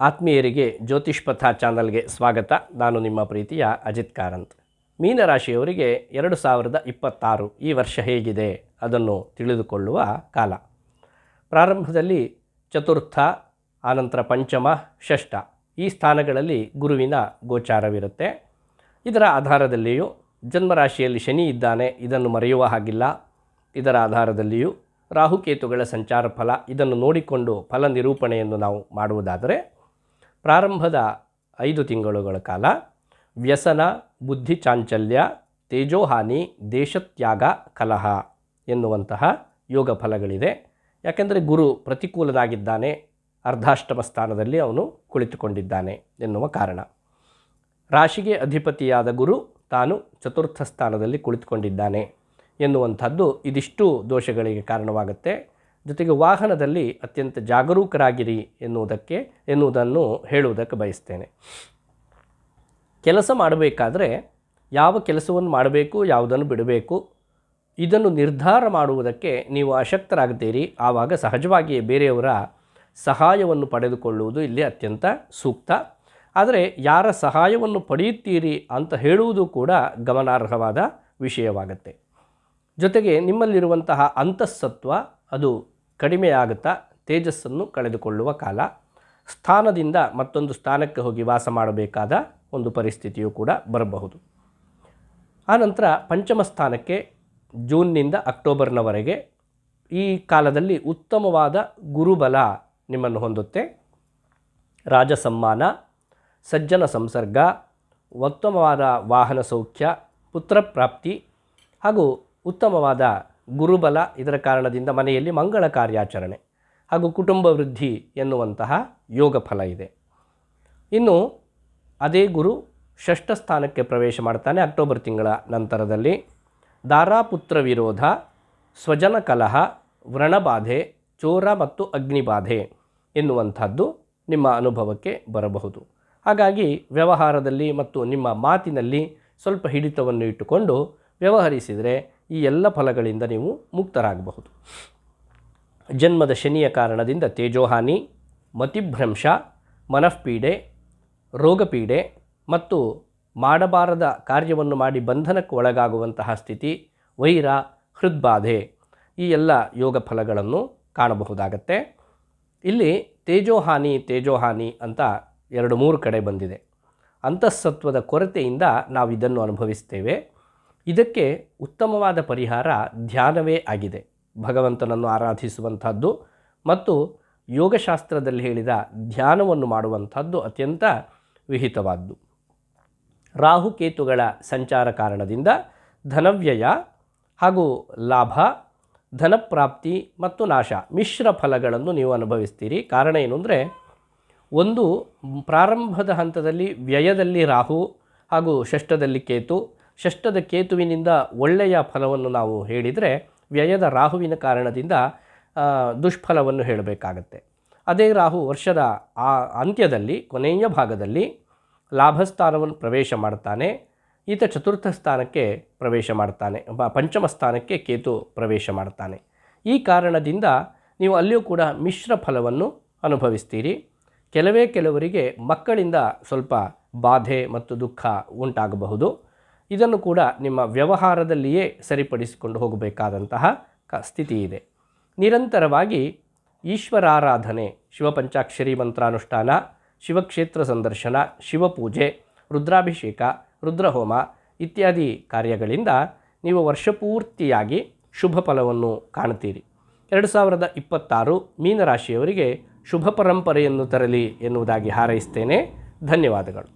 ಆತ್ಮೀಯರಿಗೆ ಜ್ಯೋತಿಷ್ಪಥ ಚಾನಲ್ಗೆ ಸ್ವಾಗತ. ನಾನು ನಿಮ್ಮ ಪ್ರೀತಿಯ ಅಜಿತ್ ಕಾರಂತ್. ಮೀನರಾಶಿಯವರಿಗೆ 2026 ಈ ವರ್ಷ ಹೇಗಿದೆ ಅದನ್ನು ತಿಳಿದುಕೊಳ್ಳುವ ಕಾಲ. ಪ್ರಾರಂಭದಲ್ಲಿ ಚತುರ್ಥ, ಆನಂತರ ಪಂಚಮ, ಷಷ್ಠ ಈ ಸ್ಥಾನಗಳಲ್ಲಿ ಗುರುವಿನ ಗೋಚಾರವಿರುತ್ತೆ. ಇದರ ಆಧಾರದಲ್ಲಿಯೂ ಜನ್ಮರಾಶಿಯಲ್ಲಿ ಶನಿ ಇದ್ದಾನೆ, ಇದನ್ನು ಮರೆಯುವ ಹಾಗಿಲ್ಲ. ಇದರ ಆಧಾರದಲ್ಲಿಯೂ ರಾಹುಕೇತುಗಳ ಸಂಚಾರ ಫಲ, ಇದನ್ನು ನೋಡಿಕೊಂಡು ಫಲ ನಿರೂಪಣೆಯನ್ನು ನಾವು ಮಾಡುವುದಾದರೆ ಪ್ರಾರಂಭದ 5 ತಿಂಗಳುಗಳ ಕಾಲ ವ್ಯಸನ, ಬುದ್ಧಿ ಚಾಂಚಲ್ಯ, ತೇಜೋಹಾನಿ, ದೇಶತ್ಯಾಗ, ಕಲಹ ಎನ್ನುವಂತಹ ಯೋಗ ಫಲಗಳಿದೆ. ಯಾಕೆಂದರೆ ಗುರು ಪ್ರತಿಕೂಲನಾಗಿದ್ದಾನೆ, ಅರ್ಧಾಷ್ಟಮ ಸ್ಥಾನದಲ್ಲಿ ಅವನು ಕುಳಿತುಕೊಂಡಿದ್ದಾನೆ ಎನ್ನುವ ಕಾರಣ. ರಾಶಿಗೆ ಅಧಿಪತಿಯಾದ ಗುರು ತಾನು ಚತುರ್ಥ ಸ್ಥಾನದಲ್ಲಿ ಕುಳಿತುಕೊಂಡಿದ್ದಾನೆ ಎನ್ನುವಂಥದ್ದು ಇದಿಷ್ಟು ದೋಷಗಳಿಗೆ ಕಾರಣವಾಗುತ್ತೆ. ಜೊತೆಗೆ ವಾಹನದಲ್ಲಿ ಅತ್ಯಂತ ಜಾಗರೂಕರಾಗಿರಿ ಎನ್ನುವುದನ್ನು ಹೇಳುವುದಕ್ಕೆ ಬಯಸ್ತೇನೆ. ಕೆಲಸ ಮಾಡಬೇಕಾದ್ರೆ ಯಾವ ಕೆಲಸವನ್ನು ಮಾಡಬೇಕು, ಯಾವುದನ್ನು ಬಿಡಬೇಕು, ಇದನ್ನು ನಿರ್ಧಾರ ಮಾಡುವುದಕ್ಕೆ ನೀವು ಅಶಕ್ತರಾಗ್ತೀರಿ. ಆವಾಗ ಸಹಜವಾಗಿಯೇ ಬೇರೆಯವರ ಸಹಾಯವನ್ನು ಪಡೆದುಕೊಳ್ಳುವುದು ಇಲ್ಲಿ ಅತ್ಯಂತ ಸೂಕ್ತ. ಆದರೆ ಯಾರ ಸಹಾಯವನ್ನು ಪಡೆಯುತ್ತೀರಿ ಅಂತ ಹೇಳುವುದು ಕೂಡ ಗಮನಾರ್ಹವಾದ ವಿಷಯವಾಗುತ್ತೆ. ಜೊತೆಗೆ ನಿಮ್ಮಲ್ಲಿರುವಂತಹ ಅಂತಃಸತ್ವ ಅದು ಕಡಿಮೆಯಾಗುತ್ತಾ ತೇಜಸ್ಸನ್ನು ಕಳೆದುಕೊಳ್ಳುವ ಕಾಲ. ಸ್ಥಾನದಿಂದ ಮತ್ತೊಂದು ಸ್ಥಾನಕ್ಕೆ ಹೋಗಿ ವಾಸ ಮಾಡಬೇಕಾದ ಒಂದು ಪರಿಸ್ಥಿತಿಯೂ ಕೂಡ ಬರಬಹುದು. ಆನಂತರ ಪಂಚಮ ಸ್ಥಾನಕ್ಕೆ ಜೂನ್ನಿಂದ ಅಕ್ಟೋಬರ್ನವರೆಗೆ ಈ ಕಾಲದಲ್ಲಿ ಉತ್ತಮವಾದ ಗುರುಬಲ ನಿಮ್ಮನ್ನು ಹೊಂದುತ್ತೆ. ರಾಜಸಮ್ಮಾನ, ಸಜ್ಜನ ಸಂಸರ್ಗ, ಉತ್ತಮವಾದ ವಾಹನ ಸೌಖ್ಯ, ಪುತ್ರಪ್ರಾಪ್ತಿ ಹಾಗೂ ಉತ್ತಮವಾದ ಗುರುಬಲ. ಇದರ ಕಾರಣದಿಂದ ಮನೆಯಲ್ಲಿ ಮಂಗಳ ಕಾರ್ಯಾಚರಣೆ ಹಾಗೂ ಕುಟುಂಬ ವೃದ್ಧಿ ಎನ್ನುವಂತಹ ಯೋಗ ಫಲ ಇದೆ. ಇನ್ನು ಅದೇ ಗುರು ಷಷ್ಠ ಸ್ಥಾನಕ್ಕೆ ಪ್ರವೇಶ ಮಾಡ್ತಾನೆ ಅಕ್ಟೋಬರ್ ತಿಂಗಳ ನಂತರದಲ್ಲಿ. ದಾರಾಪುತ್ರ ವಿರೋಧ, ಸ್ವಜನ ಕಲಹ, ವ್ರಣಬಾಧೆ, ಚೋರ ಮತ್ತು ಅಗ್ನಿಬಾಧೆ ಎನ್ನುವಂಥದ್ದು ನಿಮ್ಮ ಅನುಭವಕ್ಕೆ ಬರಬಹುದು. ಹಾಗಾಗಿ ವ್ಯವಹಾರದಲ್ಲಿ ಮತ್ತು ನಿಮ್ಮ ಮಾತಿನಲ್ಲಿ ಸ್ವಲ್ಪ ಹಿಡಿತವನ್ನು ಇಟ್ಟುಕೊಂಡು ವ್ಯವಹರಿಸಿದರೆ ಈ ಎಲ್ಲ ಫಲಗಳಿಂದ ನೀವು ಮುಕ್ತರಾಗಬಹುದು. ಜನ್ಮದ ಶನಿಯ ಕಾರಣದಿಂದ ತೇಜೋಹಾನಿ, ಮತಿಭ್ರಂಶ, ಮನಃಪೀಡೆ, ರೋಗಪೀಡೆ ಮತ್ತು ಮಾಡಬಾರದ ಕಾರ್ಯವನ್ನು ಮಾಡಿ ಬಂಧನಕ್ಕೆ ಒಳಗಾಗುವಂತಹ ಸ್ಥಿತಿ, ವೈರ, ಹೃದ್ಬಾಧೆ ಈ ಎಲ್ಲ ಯೋಗ ಫಲಗಳನ್ನು ಕಾಣಬಹುದಾಗತ್ತೆ. ಇಲ್ಲಿ ತೇಜೋಹಾನಿ ಅಂತ 2-3 ಕಡೆ ಬಂದಿದೆ. ಅಂತಃಸತ್ವದ ಕೊರತೆಯಿಂದ ನಾವು ಇದನ್ನು ಅನುಭವಿಸ್ತೇವೆ. ಇದಕ್ಕೆ ಉತ್ತಮವಾದ ಪರಿಹಾರ ಧ್ಯಾನವೇ ಆಗಿದೆ. ಭಗವಂತನನ್ನು ಆರಾಧಿಸುವಂಥದ್ದು ಮತ್ತು ಯೋಗಶಾಸ್ತ್ರದಲ್ಲಿ ಹೇಳಿದ ಧ್ಯಾನವನ್ನು ಮಾಡುವಂಥದ್ದು ಅತ್ಯಂತ ವಿಹಿತವಾದ್ದು. ರಾಹುಕೇತುಗಳ ಸಂಚಾರ ಕಾರಣದಿಂದ ಧನವ್ಯಯ ಹಾಗೂ ಲಾಭ, ಧನಪ್ರಾಪ್ತಿ ಮತ್ತು ನಾಶ ಮಿಶ್ರ ಫಲಗಳನ್ನು ನೀವು ಅನುಭವಿಸ್ತೀರಿ. ಕಾರಣ ಏನು ಅಂದರೆ, ಒಂದು ಪ್ರಾರಂಭದ ಹಂತದಲ್ಲಿ ವ್ಯಯದಲ್ಲಿ ರಾಹು ಹಾಗೂ ಷಷ್ಠದಲ್ಲಿ ಕೇತು. ಷಷ್ಠದ ಕೇತುವಿನಿಂದ ಒಳ್ಳೆಯ ಫಲವನ್ನು ನಾವು ಹೇಳಿದರೆ, ವ್ಯಯದ ರಾಹುವಿನ ಕಾರಣದಿಂದ ದುಷ್ಫಲವನ್ನು ಹೇಳಬೇಕಾಗತ್ತೆ. ಅದೇ ರಾಹು ವರ್ಷದ ಅಂತ್ಯದಲ್ಲಿ ಕೊನೆಯ ಭಾಗದಲ್ಲಿ ಲಾಭಸ್ಥಾನವನ್ನು ಪ್ರವೇಶ ಮಾಡ್ತಾನೆ. ಈತ ಚತುರ್ಥ ಸ್ಥಾನಕ್ಕೆ ಪ್ರವೇಶ ಮಾಡ್ತಾನೆ, ಪಂಚಮ ಸ್ಥಾನಕ್ಕೆ ಕೇತು ಪ್ರವೇಶ ಮಾಡ್ತಾನೆ. ಈ ಕಾರಣದಿಂದ ನೀವು ಅಲ್ಲಿಯೂ ಕೂಡ ಮಿಶ್ರ ಫಲವನ್ನು ಅನುಭವಿಸ್ತೀರಿ. ಕೆಲವರಿಗೆ ಮಕ್ಕಳಿಂದ ಸ್ವಲ್ಪ ಬಾಧೆ ಮತ್ತು ದುಃಖ ಉಂಟಾಗಬಹುದು. ಇದನ್ನು ಕೂಡ ನಿಮ್ಮ ವ್ಯವಹಾರದಲ್ಲಿಯೇ ಸರಿಪಡಿಸಿಕೊಂಡು ಹೋಗಬೇಕಾದಂತಹ ಸ್ಥಿತಿ ಇದೆ. ನಿರಂತರವಾಗಿ ಈಶ್ವರಾರಾಧನೆ, ಶಿವಪಂಚಾಕ್ಷರಿ ಮಂತ್ರಾನುಷ್ಠಾನ, ಶಿವಕ್ಷೇತ್ರ ಸಂದರ್ಶನ, ಶಿವಪೂಜೆ, ರುದ್ರಾಭಿಷೇಕ, ರುದ್ರಹೋಮ ಇತ್ಯಾದಿ ಕಾರ್ಯಗಳಿಂದ ನೀವು ವರ್ಷಪೂರ್ತಿಯಾಗಿ ಶುಭ ಫಲವನ್ನು ಕಾಣುತ್ತೀರಿ. 2026 ಮೀನರಾಶಿಯವರಿಗೆ ಶುಭ ಪರಂಪರೆಯನ್ನು ತರಲಿ ಎನ್ನುವುದಾಗಿ ಹಾರೈಸ್ತೇನೆ. ಧನ್ಯವಾದಗಳು.